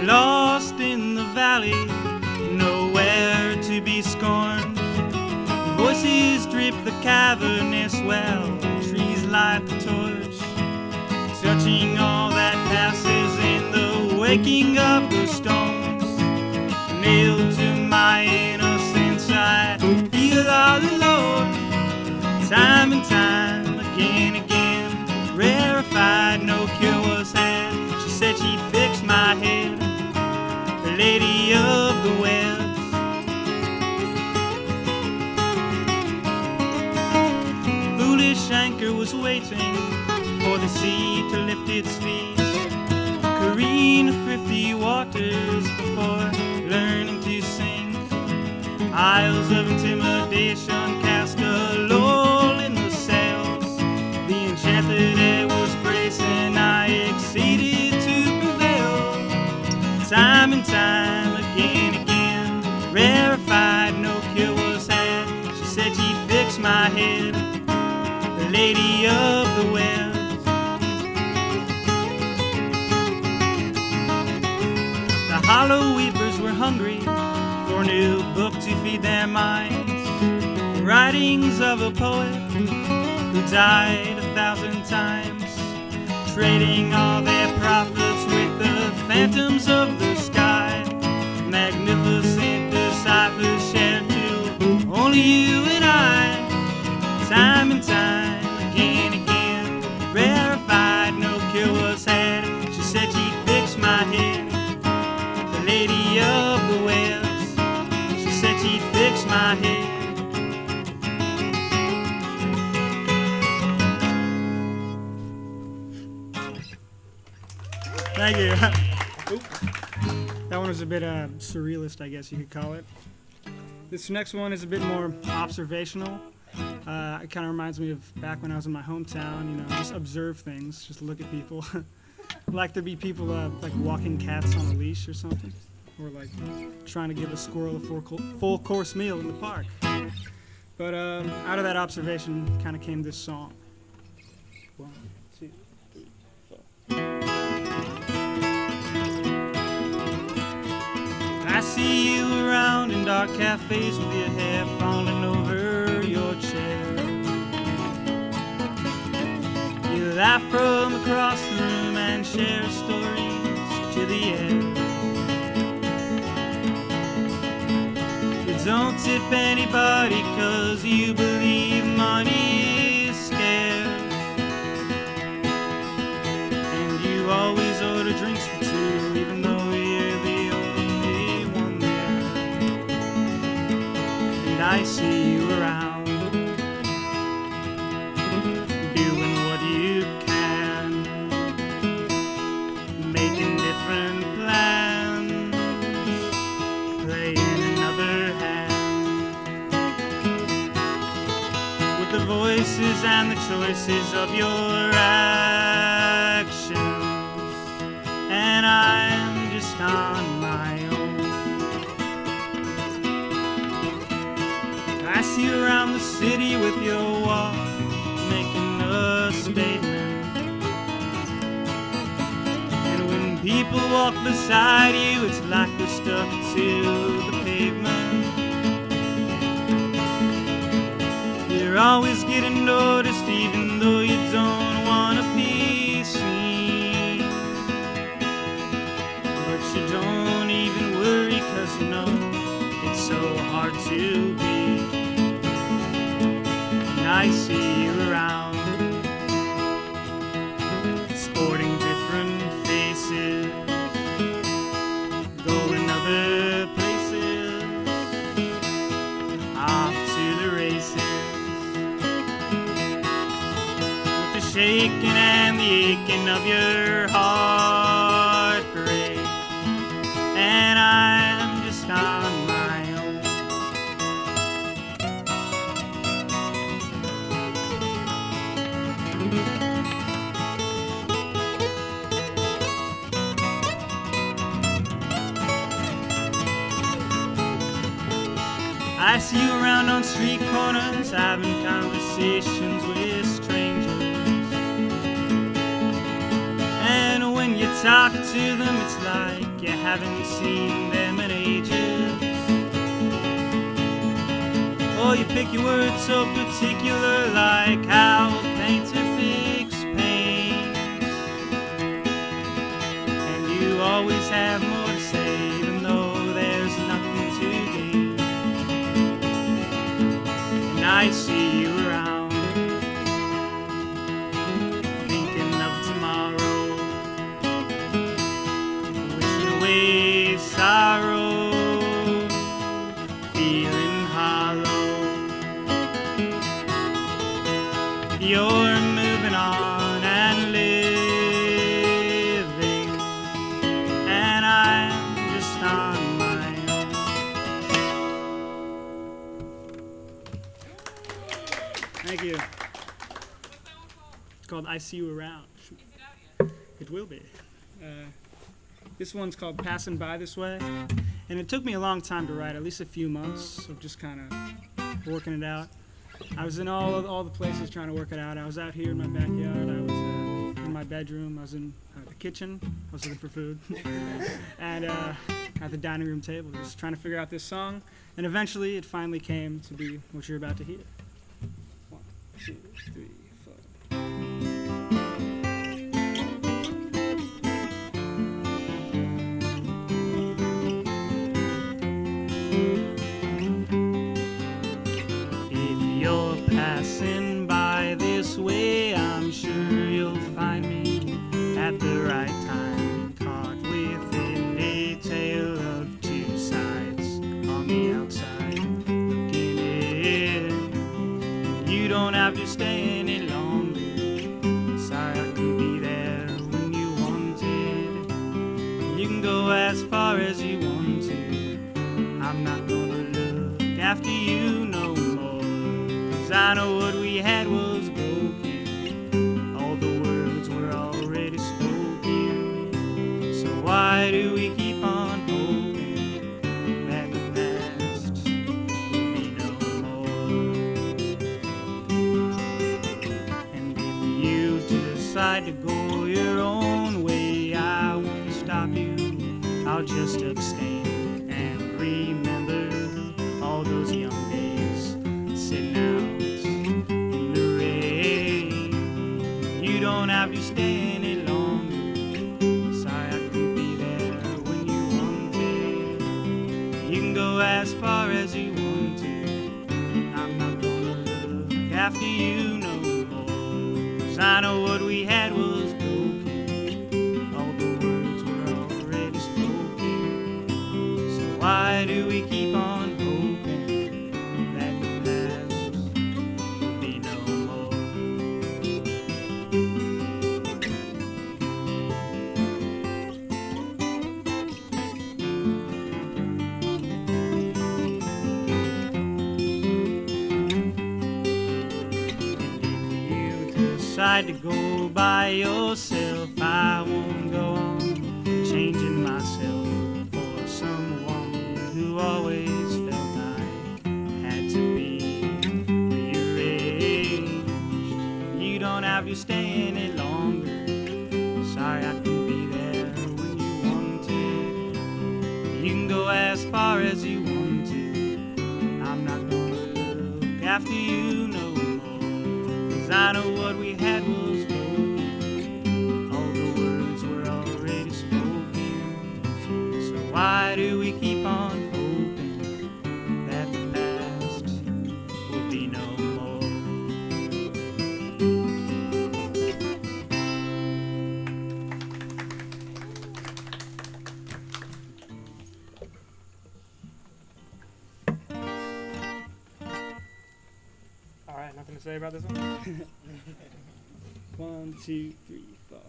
lost in the valley, nowhere to be scorned. Voices drip the cavernous well, trees light the torch, touching all that passes in the waking of the stones. Nailed to my innocence, I feel all alone. Time and time, again, rarefied, no cure was had. She said she'd fix my head, the lady of the webs. Foolish anchor was waiting for the sea to lift its feet, careen thrifty waters before learning to sink. Isles of intimidation cast a lull in the sails. The enchanted air was bracing, I exceeded to prevail. Time and time, again, rarefied, no cure was had. She said she'd fix my head, the lady of the webs. The hollow weepers were hungry for a new book to feed their minds. Writings of a poet who died 1,000 times, trading all their profits with the phantoms of the sky. Magnificent disciples shared to only you and I. Time and time, again, rarefied, no cure was had. She said she'd fix my head, the lady of the webs. She said she'd fix my head. Thank you. That one was a bit surrealist, I guess you could call it. This next one is a bit more observational. It kind of reminds me of back when I was in my hometown, just observe things, just look at people. Like there'd be people like walking cats on a leash or something, or like trying to give a squirrel a full course meal in the park. But out of that observation kind of came this song. 1, 2, 3, 4. I see you around in dark cafes with your hair falling over your chair. You laugh from across the room and share stories to the air. You don't tip anybody 'cause you believe money is scarce, and you always order drinks for two even though you're the only one there. And I see you around, doing what you can, making different plans, playing another hand, with the voices and the choices of your actions. And I'm just on my own. I see you around the city with your walk, making a statement. And when people walk beside you, it's like they're stuck to the pavement. You're always getting noticed even though you don't want to be seen. But you don't even worry 'cause you know it's so hard to be. I see you around, sporting different faces, going other places, off to the races, with the shaking and the aching of your heartbreak. And I'm just on my own. I see you around on street corners, having conversations with strangers. And when you talk to them, it's like like you haven't seen them in ages. Oh, you pick your words so particular, like how a painter picks paint. And you always have more to say, even though there's nothing to gain. And I see you around, thinking of tomorrow, wishing away sorrow, feeling hollow. You're moving on and living, and I'm just on my own. Thank you. It's called I See You Around. Is it out yet? It will be. This one's called Passing By This Way, and it took me a long time to write, at least a few months of just kind of working it out. I was in all the places trying to work it out. I was out here in my backyard. I was in my bedroom. I was in the kitchen. I was looking for food. And at the dining room table, just trying to figure out this song. And eventually, it finally came to be what you're about to hear. 1, 2, 3, 4. Passing by this way, I'm sure you'll find me at the right time, caught within a tale of two sides, on the outside looking in. You don't have to stay any longer. Sorry I couldn't be there when you wanted. You can go as far as you want to. I'm not gonna look after you no more. I know what we had was broken. All the words were already spoken. So why do we keep on hoping that the past will be no more? And if you decide to go your own way, I won't stop you. I'll just abstain and remember all those young days sitting out. You don't have to stay any longer. Sorry I couldn't be there when you wanted. You can go as far as you want to. I'm not gonna look after you no more. 'Cause I know what we had was broken. All the words were already spoken. So why do we keep on hoping that the past will be no more? Decide to go by yourself, I won't go on changing myself for someone who always felt I had to be rearranged. You don't have to stay any longer. Sorry I couldn't be there when you wanted. You can go as far as you want to. I'm not gonna look after you no more. 'Cause I know what we had was broken. All the words were already spoken. So why do we keep on hoping that the past will be no more? All right, nothing to say about this one? 1, 2, 3, 4.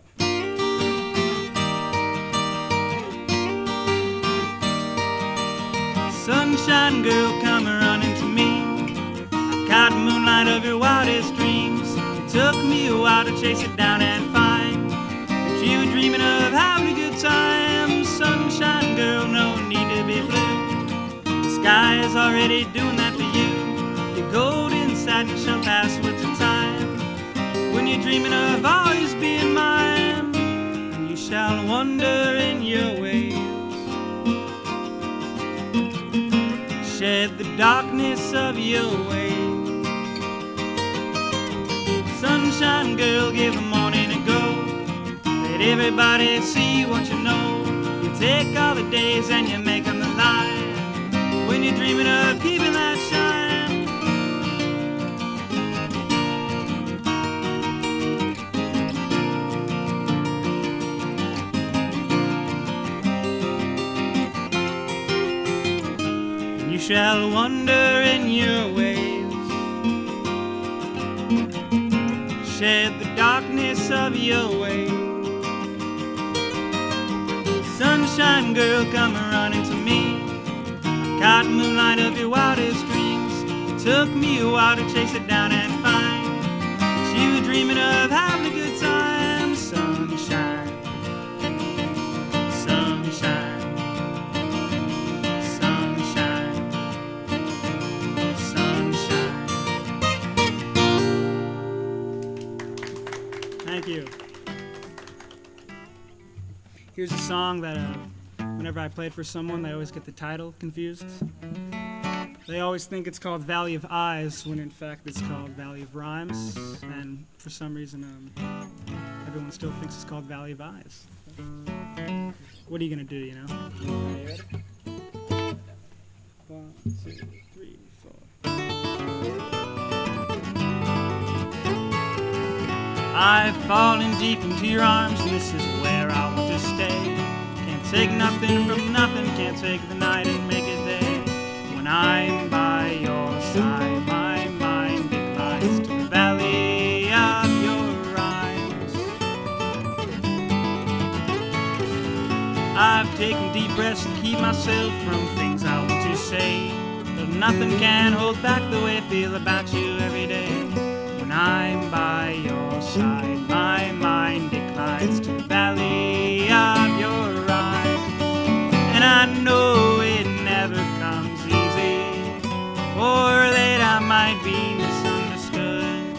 Sunshine girl, come running to me. I caught the moonlight of your wildest dreams. It took me a while to chase it down and find that you were dreaming of having a good time. Sunshine girl, no need to be blue. The sky is already doing that for you. Your golden satin shall pass with the time. When you're dreaming of always being mine, and you shall wander in your way darkness of your way. Sunshine girl, give the morning a go. Let everybody see what you know. You take all the days and you make them the light. When you're dreaming of keeping that shine. You shall wander in your ways, shed the darkness of your way. Sunshine girl, come running to me. I've caught moonlight of your wildest dreams. It took me a while to chase it down and find that you were dreaming of having a good time. Sunshine, sunshine, sunshine, sunshine. Thank you. Here's a song that whenever I play it for someone, they always get the title confused. They always think it's called Valley of Eyes, when in fact it's called Valley of Rhymes. And for some reason, everyone still thinks it's called Valley of Eyes. What are you going to do, you know? Are you ready? 1, 2, 3, 4. I've fallen deep into your arms, and this is where I want to stay. Can't take nothing from nothing, can't take the night and make it day. When I'm by your side, my mind declines to the valley of your rhymes. I've taken deep breaths to keep myself from things I want to say, but nothing can hold back the way I feel about you every day. When I'm by your side, my mind declines to the valley of your rhymes. And I know it never comes easy, or that I might be misunderstood.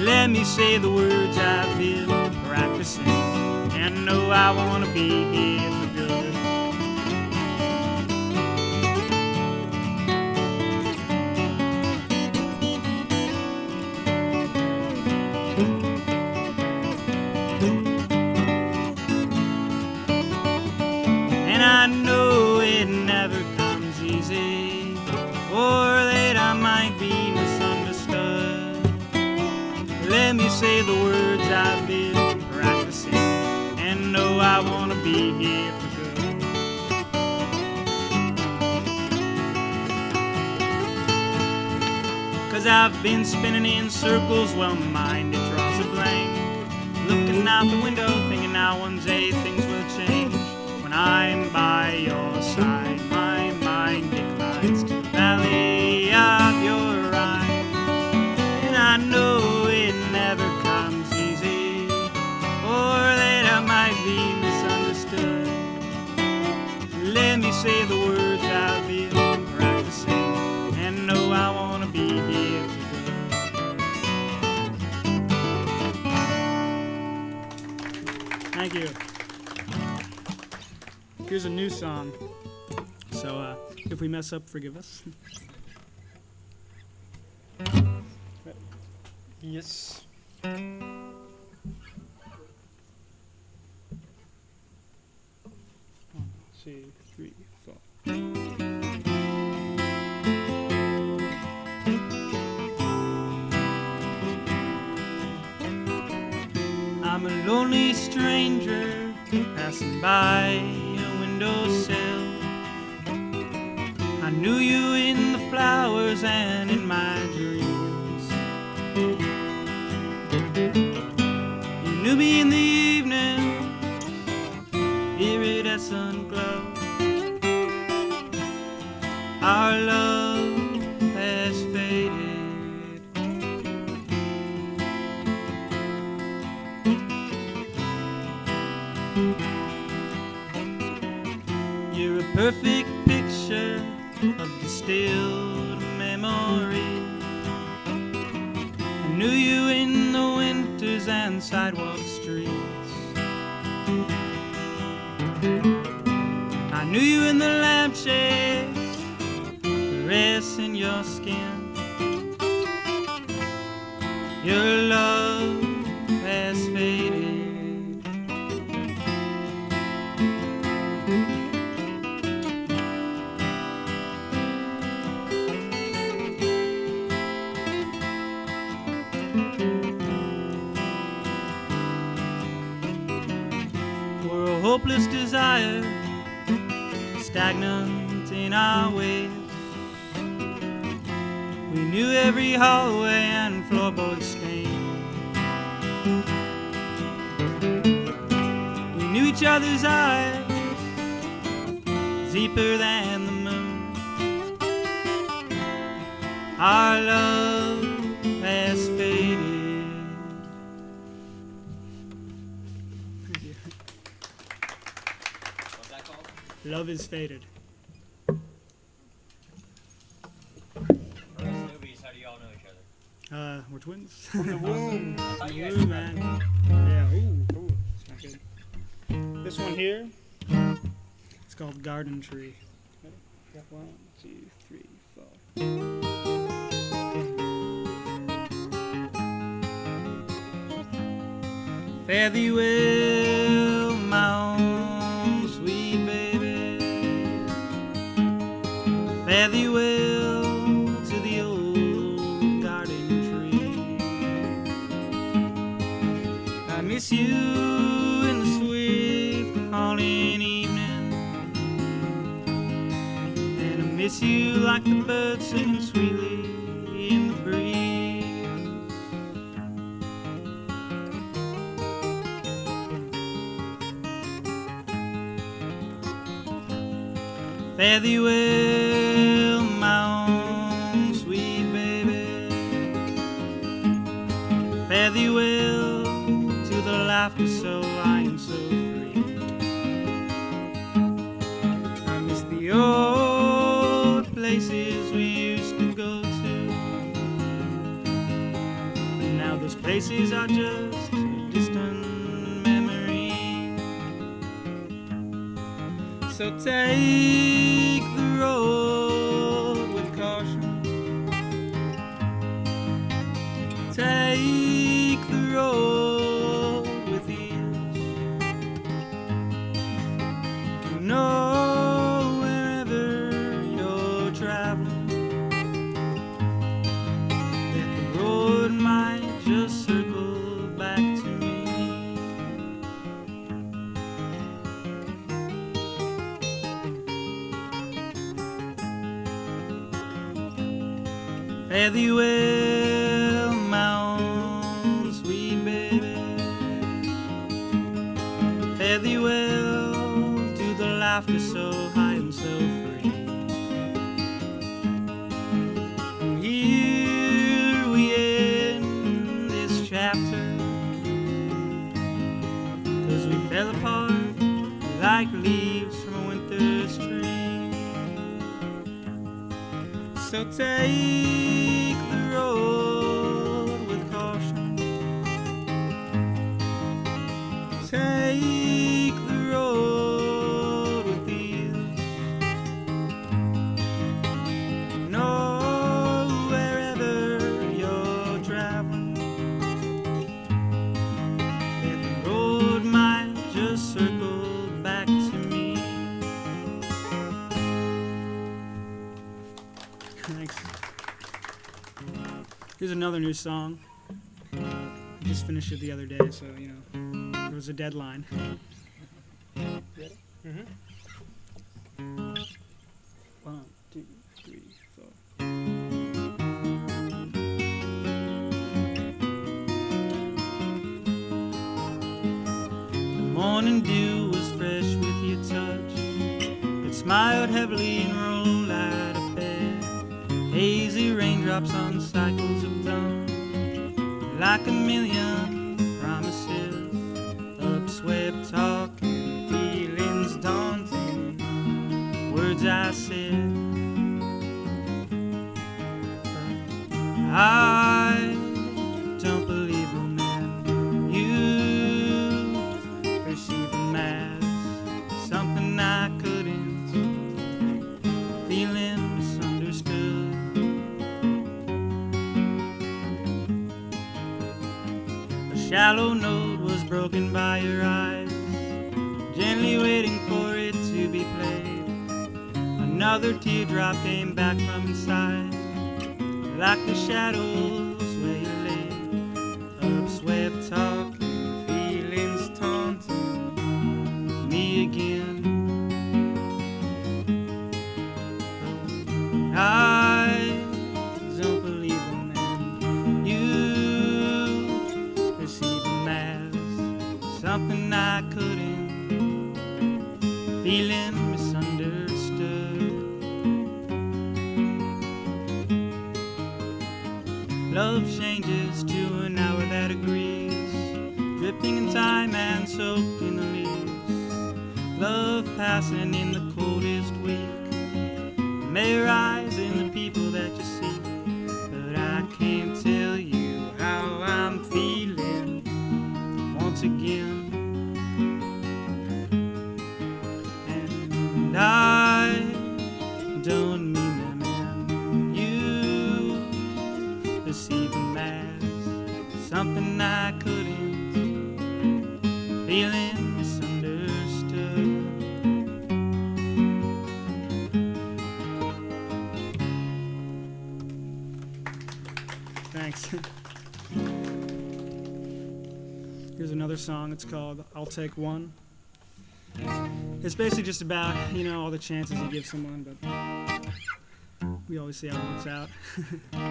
Let me say the words I've been practicing, and know I want to be here for good. I know it never comes easy, or that I might be misunderstood. Let me say the words I've been practicing, and know I want to be here for good. 'Cause I've been spinning in circles while my mind it draws a blank, looking out the window thinking now one day things will change. When I'm by your side, my mind declines to the valley of your rhyme. And I know it never comes easy, or that I might be misunderstood. Let me say the words I've been practicing, and know I want to be here for good. Thank you. Here's a new song, so if we mess up, forgive us. Yes. 1, 2, 3, 4. I'm a lonely stranger passing by windowsill. I knew you in the flowers and in my dreams. You knew me in the evening, iridescent glow. Our love has faded. You're a perfect picture of distilled memory. I knew you in the winters and sidewalk streets. I knew you in the lampshades, the caressing your skin. Your love has faded. We're a hopeless desire, stagnant in our ways. We knew every hallway and floorboard stain. We knew each other's eyes deeper than the moon. Our love has faded. What's that called? Love is faded. How do y'all know each other? We're twins. From the womb. I thought you guys Ooh, were man. friends. Yeah, ooh, it's not good. This one here, it's called Garden Tree. Ready? Yeah, 1, 2, 3, 4. Fare thee well, my own sweet baby. Fare thee well to the old garden tree. I miss you in the swift falling evening, and I miss you like the birds singing sweetly in the breeze. Fare thee well, my own sweet baby. Fare thee well to the laughter so high and so free. I miss the old places we used to go to, but now those places are just a distant memory. So take the road with caution. Take the road with ease. You know wherever you're traveling, that the road might just circle back to me. Fare thee well, my own sweet baby. Fare thee well to the laughter so high and so free. And here we end this chapter, 'cause we fell apart like leaves from a winter's tree. So take the road with caution. Take the road with ease. Know wherever you're traveling, that the road might just circle back to me. Thanks. Here's another new song. Just finished it the other day, so you know there was a deadline. Ready? Mm-hmm. 1, 2, 3, 4. The morning dew was fresh with your touch. It smiled heavily and rolled out of bed. Hazy raindrops on cycles of dawn, like a million promises, upswept talk and feelings daunting. Words I said, I don't believe them, and you perceive them as something I couldn't, feeling misunderstood. shallow note was broken by your eyes, gently waiting for it to be played. Another teardrop came back from inside, like the shadows where you lay, upswept talking, feelings taunting me again. I don't believe them, and you perceive them as something I couldn't, feeling misunderstood. Love changes to an hour that agrees, dripping in time and soaked in the leaves. Love passing in the coldest week may rise in the people that you see, but I can't tell you how I'm feeling once again. And I don't mean them, and you perceive them as something I couldn't, feeling misunderstood. Thanks. Here's another song. It's called I'll Take One. It's basically just about, all the chances you give someone, but we always see how it works out. All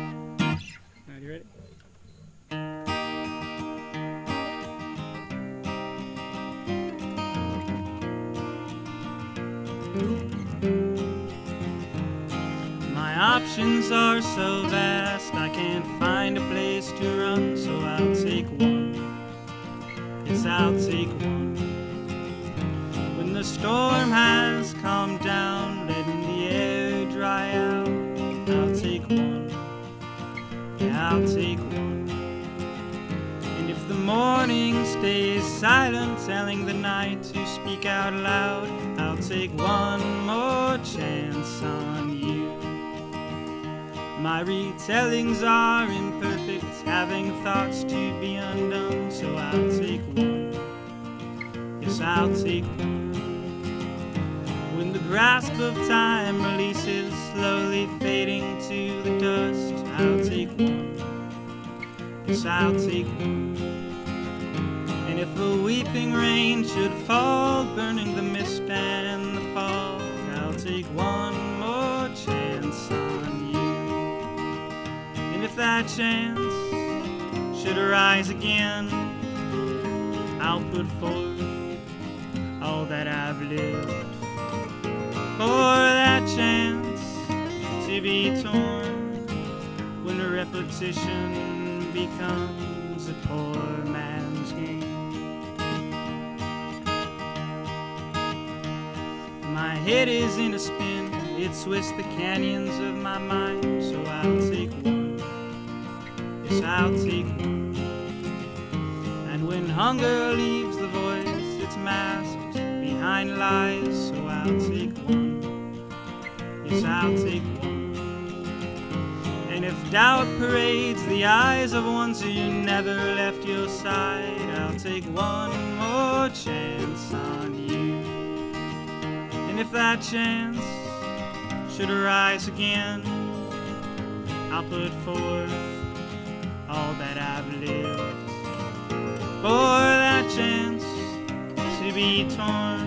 right, you ready? My options are so vast, I can't find a place to run, so I'll take one. Yes, I'll take one. When the storm has calmed down, letting the air dry out, I'll take one. Yeah, I'll take one. And if the morning stays silent, telling the night to speak out loud, I'll take one more chance on you. My retellings are imperfect, having thoughts to be undone, so I'll take one. Yes, I'll take one. When the grasp of time releases, slowly fading to the dust, I'll take one. Yes, I'll take one. And if a weeping rain should fall, burning the mist and the fog, I'll take one more chance on you. And if that chance should arise again, I'll put forth all that I've lived for that chance to be torn when a repetition becomes a poor man's game. My head is in a spin, it twists the canyons of my mind, so I'll take one. Yes, I'll take one. And when hunger leaves the voice, it's masked behind lies, so I'll take one. Yes, I'll take one. And if doubt parades the eyes of ones who never left your side, I'll take one more chance on you. And if that chance should arise again, I'll put forth all that I've lived for that chance to be torn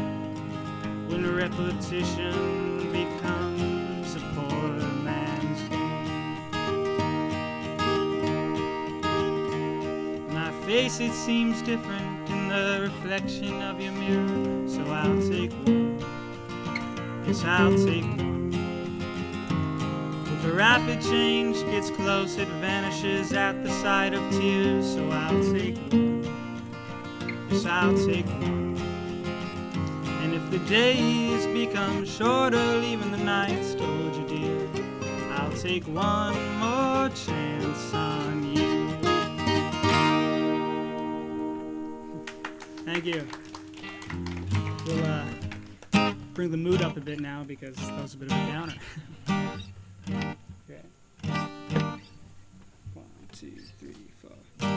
when repetition becomes a poor man's game. My face, it seems different in the reflection of your mirror, so I'll take one. Yes, I'll take one. If a rapid change gets close, it vanishes at the sight of tears, so I'll take one. Yes, I'll take one. And if the days become shorter, leaving the nights told you, dear, I'll take one more chance on you. Thank you. We'll bring the mood up a bit now because that was a bit of a downer. Okay. 1, 2, 3, 4.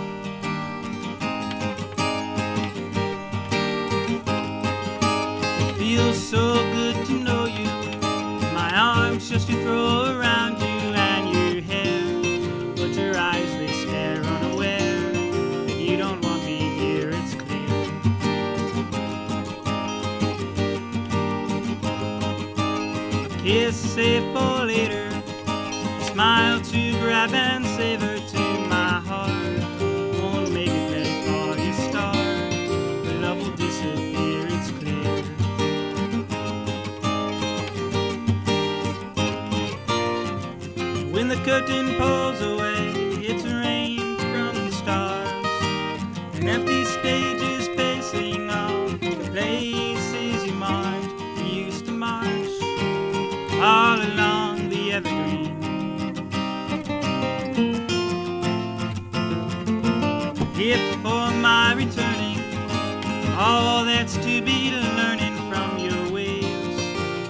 you throw around you and your hair, but your eyes they stare unaware that you don't want me here, it's clear. Kiss safe for later, smile to grab and savor to my heart. Won't make it very far, you start, the love will disappear, it's clear. When the curtain pulls away, it's rain from the stars. An empty stage is pacing off the places you marched. You used to march all along the evergreen. If for my returning, all that's to be learning from your ways.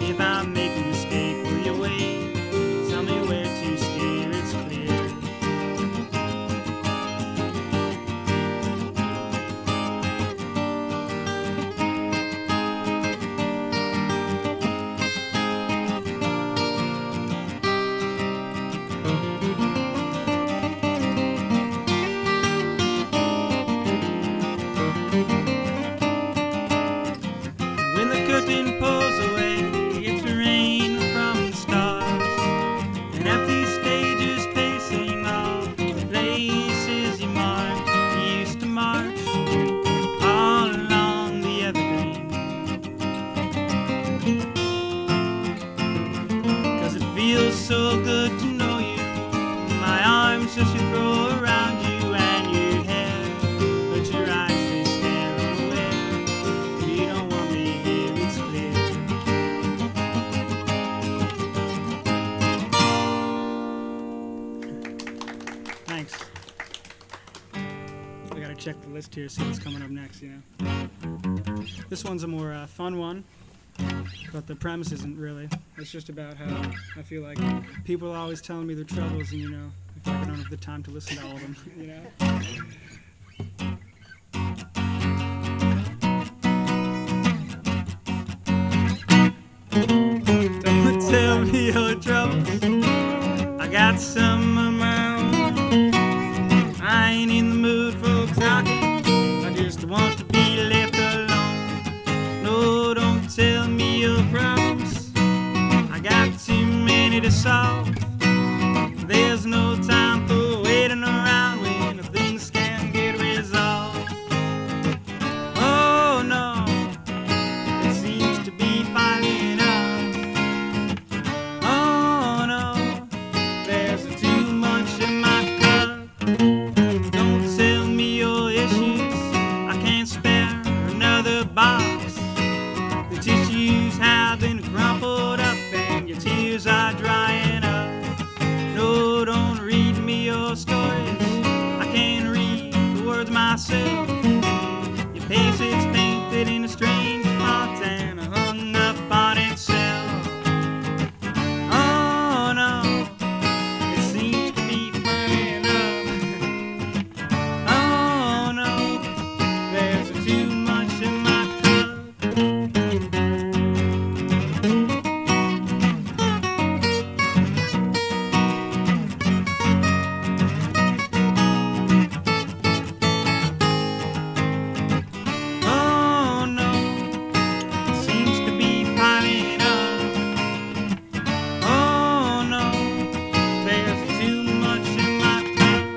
If I make a mistake, will you wait? Tell me where to steer, it's clear. When the curtain pulls away, it's rain from the stars. An empty stage is pacing off the places you marched. You used to march all along the evergreen. 'Cause it feels so good to know you. My arms just to throw around you and your hair, but your eyes they stare unaware. You don't want me here, it's clear. Thanks. I gotta check the list here, see what's coming up next, you know. This one's a more fun one, but the premise isn't really. It's just about how I feel like people are always telling me their troubles, and you know, I feel like I don't have the time to listen to all of them, you know. Don't tell me your troubles, I got some of my own. I ain't in the mood for talking, I just want to be left alone. No, don't tell me your problems, I got too many to solve. There's no time for waiting around when things can get resolved. Oh no, it seems to be piling up. Oh no, there's too much in my cup. Don't tell me your issues, I can't spare another box. The tissues have been crumpled up and your tears are drying up. No, don't read me your stories, I can't read the words myself. Your face is painted in a strange font and hung up on itself. Oh no, it seems to be piling up. Oh no, there's too much in my cup. Oh no, it seems to be piling up. Oh no, there's too much in my cup.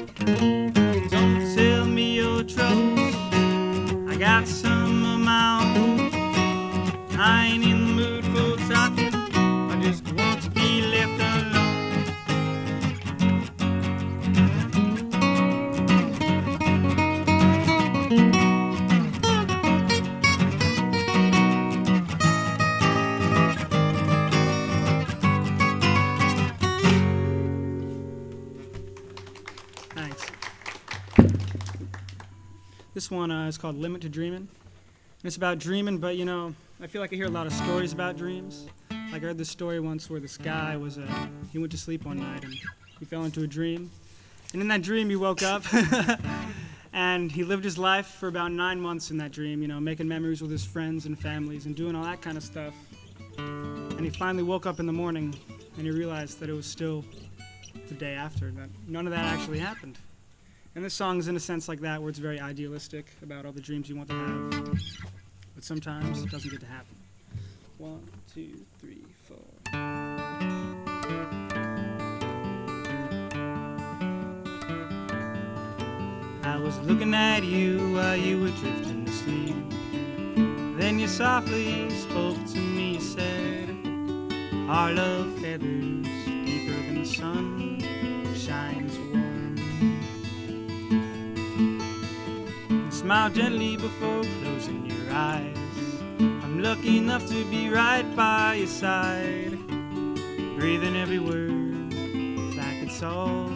Don't tell me your troubles, I got some of my own. I ain't in the mood for talking, I just want to be left alone. Thanks. This one is called Limit to Dreaming. And it's about dreaming, but you know, I feel like I hear a lot of stories about dreams. Like I heard this story once where this guy was, he went to sleep one night and he fell into a dream. And in that dream he woke up and he lived his life for about 9 months in that dream, you know, making memories with his friends and families and doing all that kind of stuff. And he finally woke up in the morning and you realize that it was still the day after, that none of that actually happened. And this song is in a sense like that, where it's very idealistic about all the dreams you want to have, but sometimes it doesn't get to happen. 1, 2, 3, 4. I was looking at you while you were drifting to sleep. Then you softly spoke to me, said, our love feathers deeper than the sun shines warm. And smiled gently before closing your eyes. I'm lucky enough to be right by your side, breathing every word like it's all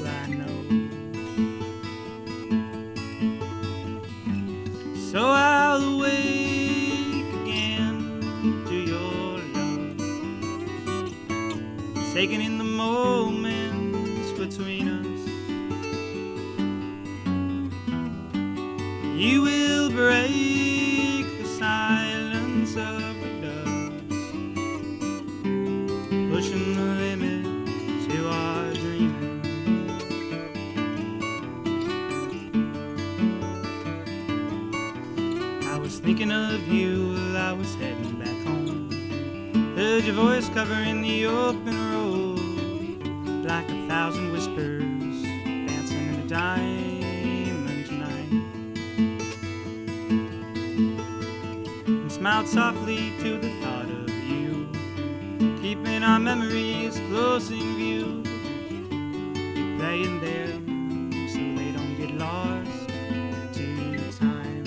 I know. So I'll awake again to your love, taking in the moments between us. You will break the silence of the doves, pushing the limit to our dreaming. I was thinking of you while I was heading back home. Heard your voice covering the open road, like 1,000 whispers dancing in the diamond night. And smiled softly to the thought of you, keeping our memories close in view, replaying them so they don't get lost to time.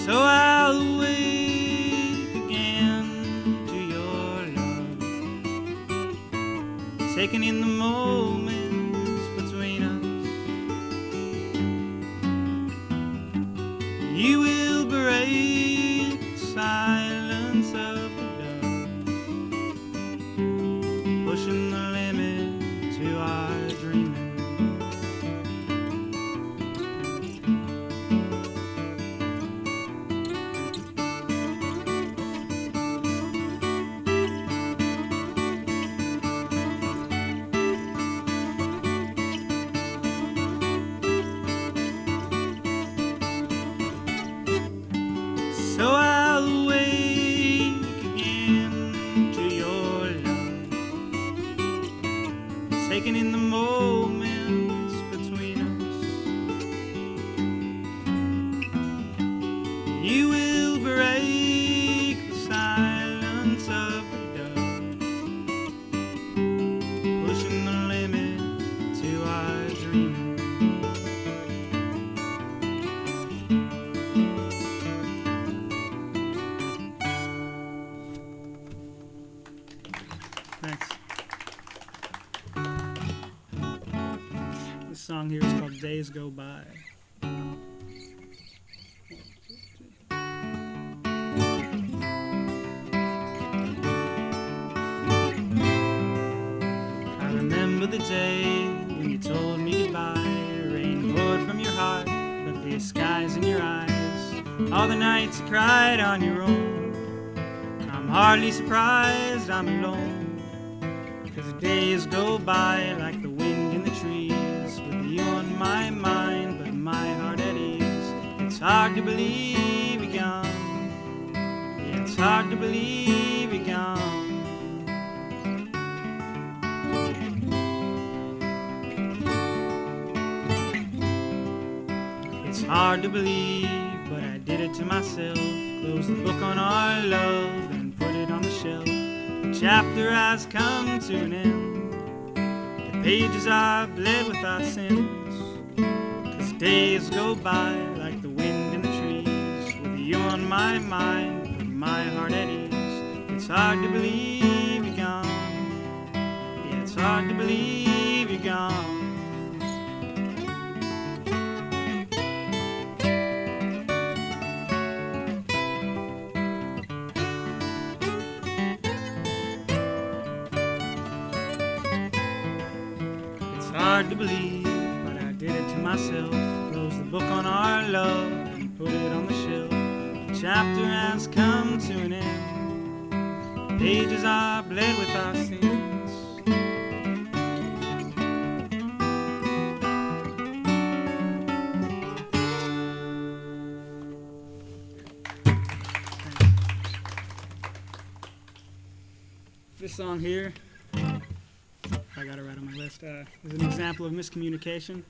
So I'll awake again to your love, taking in the moments between us. You will break the silence of the doves, pushing the limit to our dreaming. So I'll awake again to your love, taking in the moments between us. You will break the silence of the doves, pushing the limit to our dreaming. Thanks. This song here is called Days Go By. I remember the day when you told me goodbye. Rain poured from your heart, the clear skies in your eyes. All the nights you cried on your own. I'm hardly surprised I'm alone, 'cause the days go by like the wind in the trees, with you on my mind, but my heart at ease. It's hard to believe you're gone. Yeah, it's hard to believe you're gone. It's hard to believe, but I did it to myself. Closed the book on our love and put it on the shelf. The chapter has come to an end. The pages are bled with our sins. 'Cause days go by like the wind in the trees, with you on my mind, with my heart at ease. It's hard to believe you're gone. Yeah, it's hard to believe you're gone. Hard to believe, but I did it to myself. Closed the book on our love and put it on the shelf. The chapter has come to an end. pages are bled with our sins. This song here, I got it right on my list, is an example of miscommunication.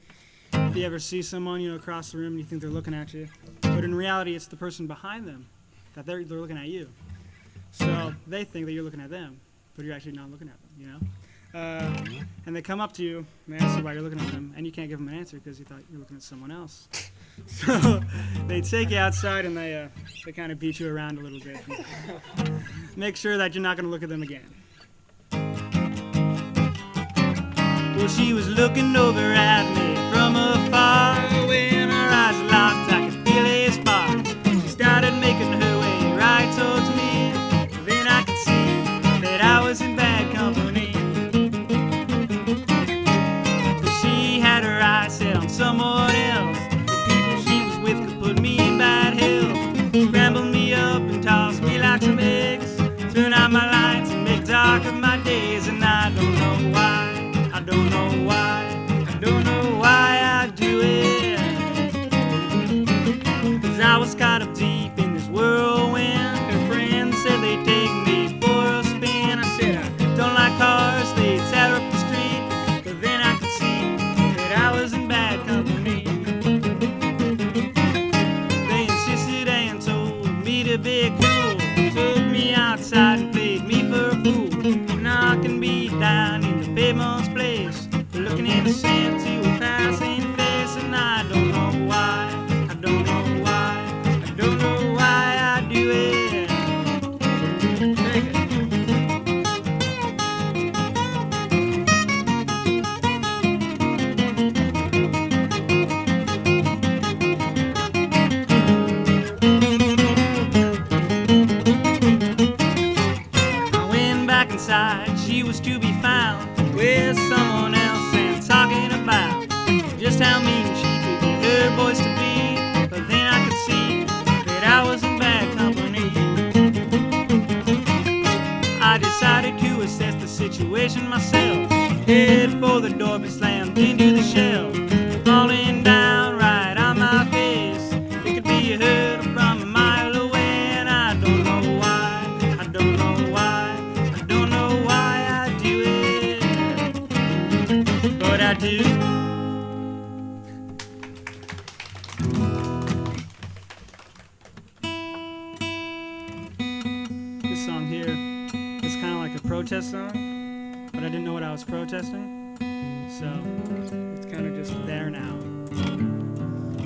If you ever see someone, across the room and you think they're looking at you, but in reality it's the person behind them that they're looking at you. So they think that you're looking at them, but you're actually not looking at them, and they come up to you and they ask you why you're looking at them, and you can't give them an answer because you thought you were looking at someone else. So they take you outside and they kind of beat you around a little bit. Make sure that you're not going to look at them again. Well, she was looking over at me from afar. When her eyes locked, I could feel a spark. She started making her way right towards me. Then I could see that I was in bad company. She had her eyes set on someone else. The people she was with could put me in bad health. Scramble me up and toss me like some eggs. Turn out my lights and make dark of my days. And I don't know why. I don't know why, I don't know why I do it. 'Cause I was caught up deep in this whirlwind. Her friends said they'd take me for a spin. I said I don't like cars, they tear up the street. But then I could see that I was in bad company. They insisted and told me to be cool. Took me outside and played me for a fool. Knocking me down in the pavement's place, looking innocent to a passing face. And I don't know why, I don't know why, I don't know why I do it. Take it. I went back inside, she was to be found with someone else and talking about just how mean she could get her boys to be. But then I could see that I was in bad company. I decided to assess the situation myself. Head for the door but slammed into the shelf. Falling down right on my face. It could be heard from a mile away. And I don't know why, I don't know why, I don't know why I do it. But I do. This song here is kind of like a protest song, but I didn't know what I was protesting, so it's kind of just there now.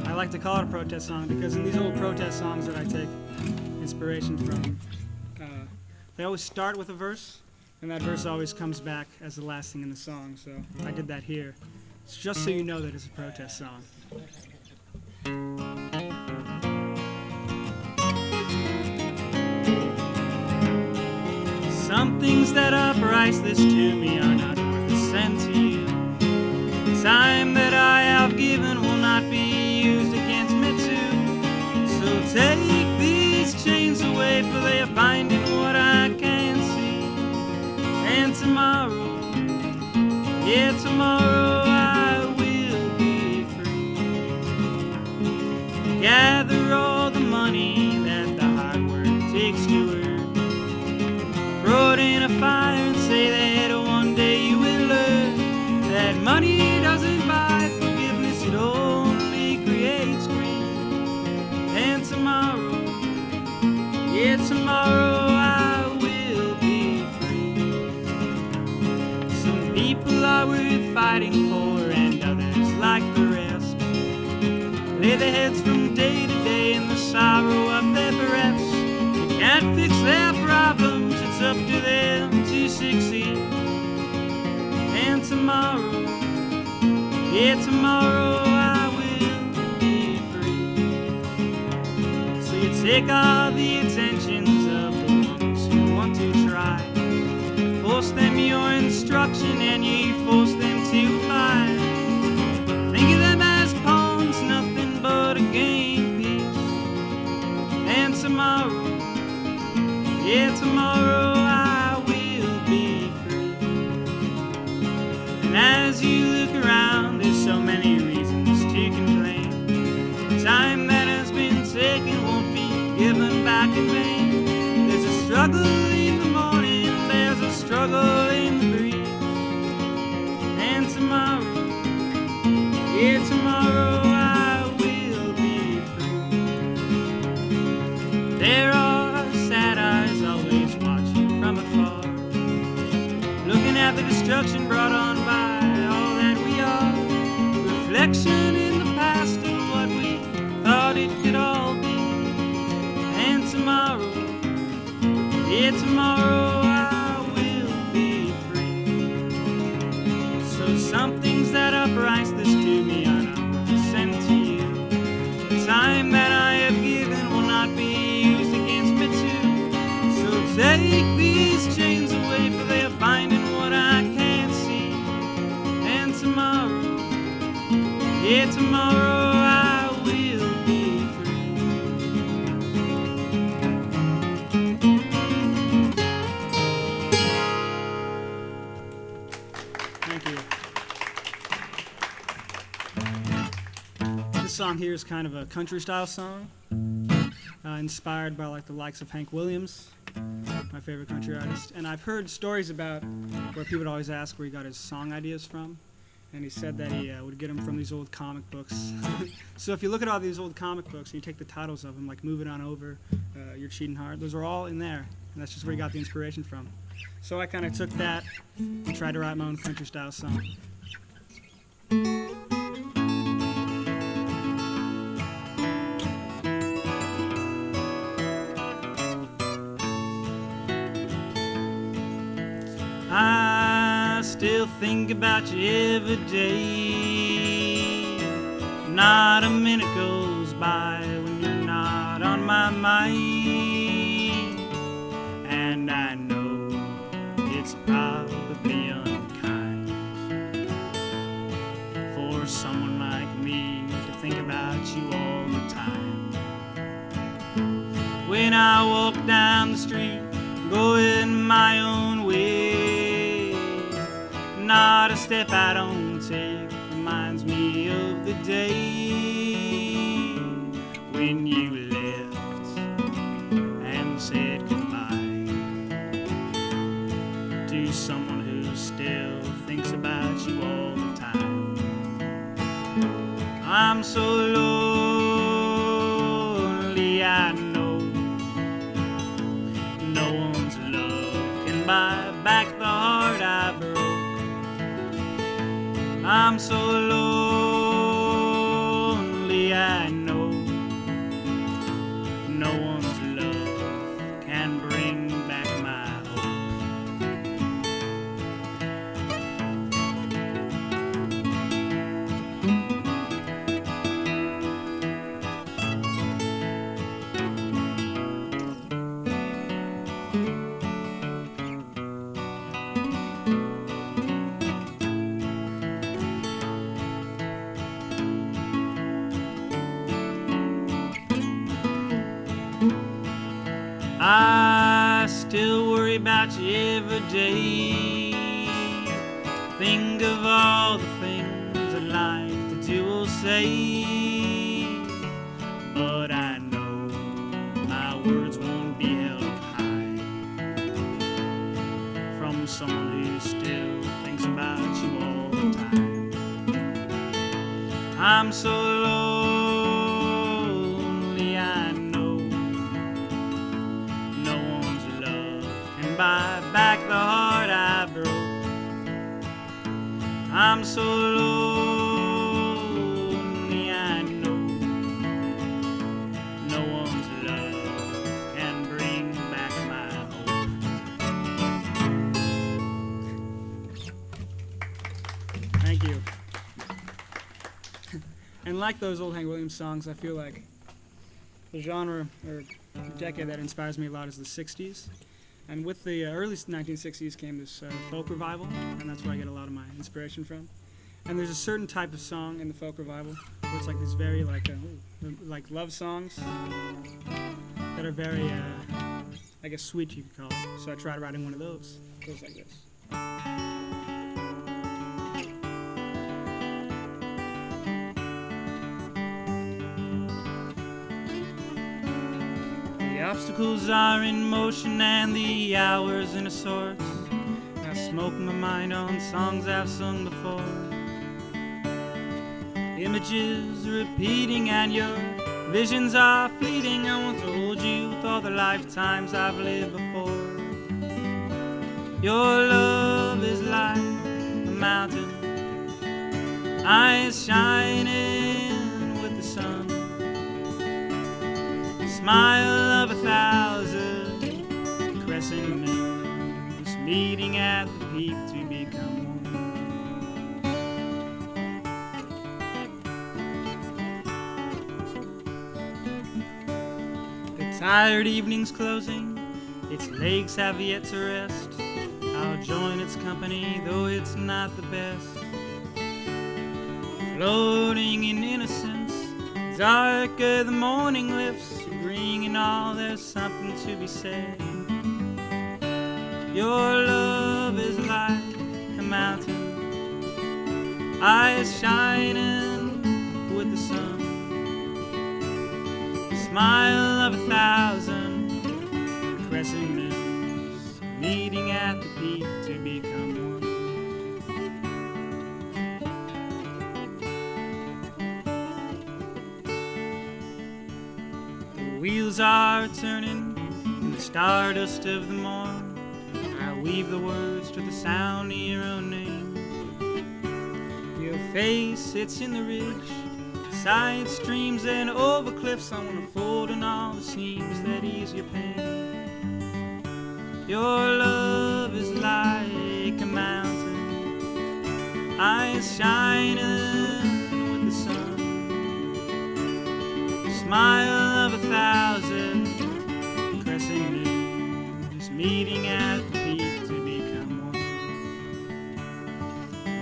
I like to call it a protest song because in these old protest songs that I take inspiration from, they always start with a verse, and that verse always comes back as the last thing in the song, so I did that here. It's just so you know that it's a protest song. Some things that are priceless to me are not worth a cent to you. The time that I have given will not be used against me too. So take these chains away, for they are binding what I can see. And tomorrow, yeah, tomorrow I will be free. Gather all the money that the hard work takes to earn. Throw it in a fire and say that one day you will learn that money doesn't buy forgiveness, it only creates greed. And tomorrow, yeah, tomorrow I will be free. Some people are worth fighting for and others like the rest lay their heads from day to day in the sorrow of their breaths. They can't fix their problems, it's up to them to succeed. And tomorrow, yeah, tomorrow I will be free. So you take all the intentions of the ones who want to try, force them your instruction and you force them to buy. Think of them as pawns, nothing but a game piece. And tomorrow, yeah, tomorrow I struggle in the morning, there's a struggle in the breeze. And tomorrow, yeah, tomorrow I will be free. There are sad eyes always watching from afar, looking at the destruction brought on by all that we are. Reflection in the past of what we thought it could all be. And tomorrow, yeah, tomorrow I will be free. So some things that uprise this to me are not worth to send to you. The time that I have given will not be used against me too. So take these chains away, for they are binding what I can't see. And tomorrow, yeah, tomorrow I will be free. Thank you. This song here is kind of a country style song, inspired by like the likes of Hank Williams, my favorite country artist. And I've heard stories about where people would always ask where he got his song ideas from. And he said that he would get them from these old comic books. So if you look at all these old comic books and you take the titles of them, like Moving On Over, You're Cheating Hard, those are all in there. And that's just where he got the inspiration from. So I kind of took that and tried to write my own country style song. I still think about you every day. Not a minute goes by when you're not on my mind. And I know it's probably unkind for someone like me to think about you all the time. When I walk down the street, going my own way, not a step I don't take reminds me of the day when you left and said goodbye to someone who still thinks about you all the time. I'm so lonely, I know no one's love can buy back the heart I broke. I'm so lonely, I know no one's love can bring back my hope. I still worry about you every day. Think of all the things I'd like to do or say, but I know my words won't be held high from someone who still thinks about you all the time. I'm so lonely, I know no one's love can buy back the heart I broke. I'm so lonely, I know no one's love can bring back my hope. Thank you. And like those old Hank Williams songs, I feel like the genre or decade that inspires me a lot is the 60s. And with the early 1960s came this folk revival, and that's where I get a lot of my inspiration from. And there's a certain type of song in the folk revival where it's like these very like love songs that are very, I guess, sweet, you could call it. So I tried writing one of those. It goes like this. The obstacles are in motion and the hours in a sort. I smoke my mind on songs I've sung before. Images repeating and your visions are fleeting. I want to hold you with all the lifetimes I've lived before. Your love is like a mountain, eyes shining with the sun. Smile of 1,000 crescent moons meeting at the peak to become one. The tired evening's closing, its legs have yet to rest. I'll join its company, though it's not the best. Floating in innocence, darker the morning lifts. Agreeing in all, there's something to be said. Your love is like a mountain, eyes shining with the sun. Smile of 1,000 crescent moons meeting at the peak to become one. The wheels are turning in the stardust of the morn. I weave the words to the sound of your own name. Your face sits in the ridge, side streams and over cliffs. I want to fold in all the seams that ease your pain. Your love is like a mountain, eyes shining with the sun. Smile of 1,000 crescent moons meeting at the peak to become one.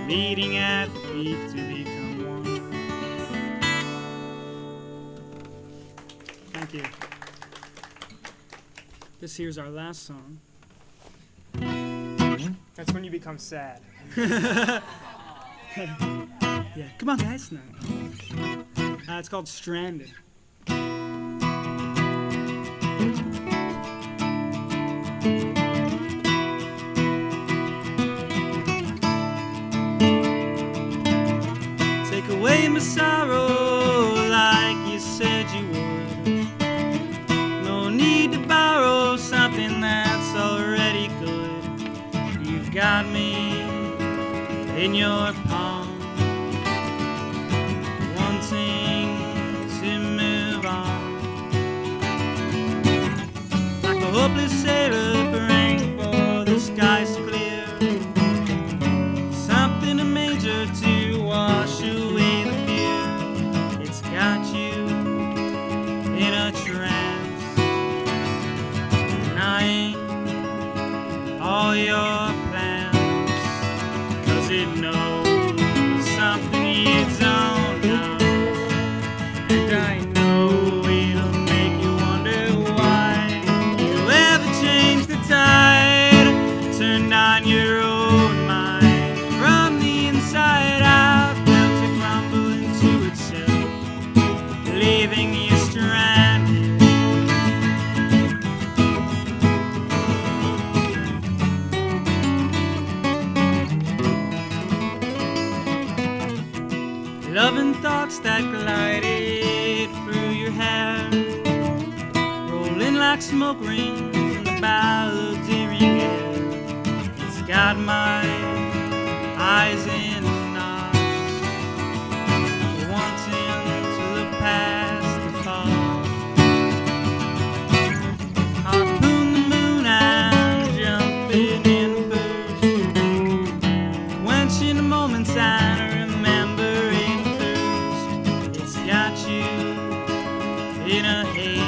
Meeting at the peak to become one. Thank you. This here's our last song. That's when you become sad. Yeah, come on, guys. No. It's called Stranded. Take away my sorrow like you said you would. No need to borrow something that's already good. You've got me in your palm, wanting to move on. Like a hopeless sailor praying for the skies to clear. Something major to wash away the fear. It's got you in a trance, denying all your plans, 'cause it knows something you don't know. And I know it'll make you wonder why you ever changed the tide, turned on your own mind. From the inside out, felt it crumble into itself, leaving you stranded. Loving thoughts that glided through your hair, rolling like smoke rings in the bow of daring air. It's got my eyes in knots, wanting to look past the fog. Harpoon the moon and jumping in first, quenching the moments and remembering thirst. It's got you in a haze.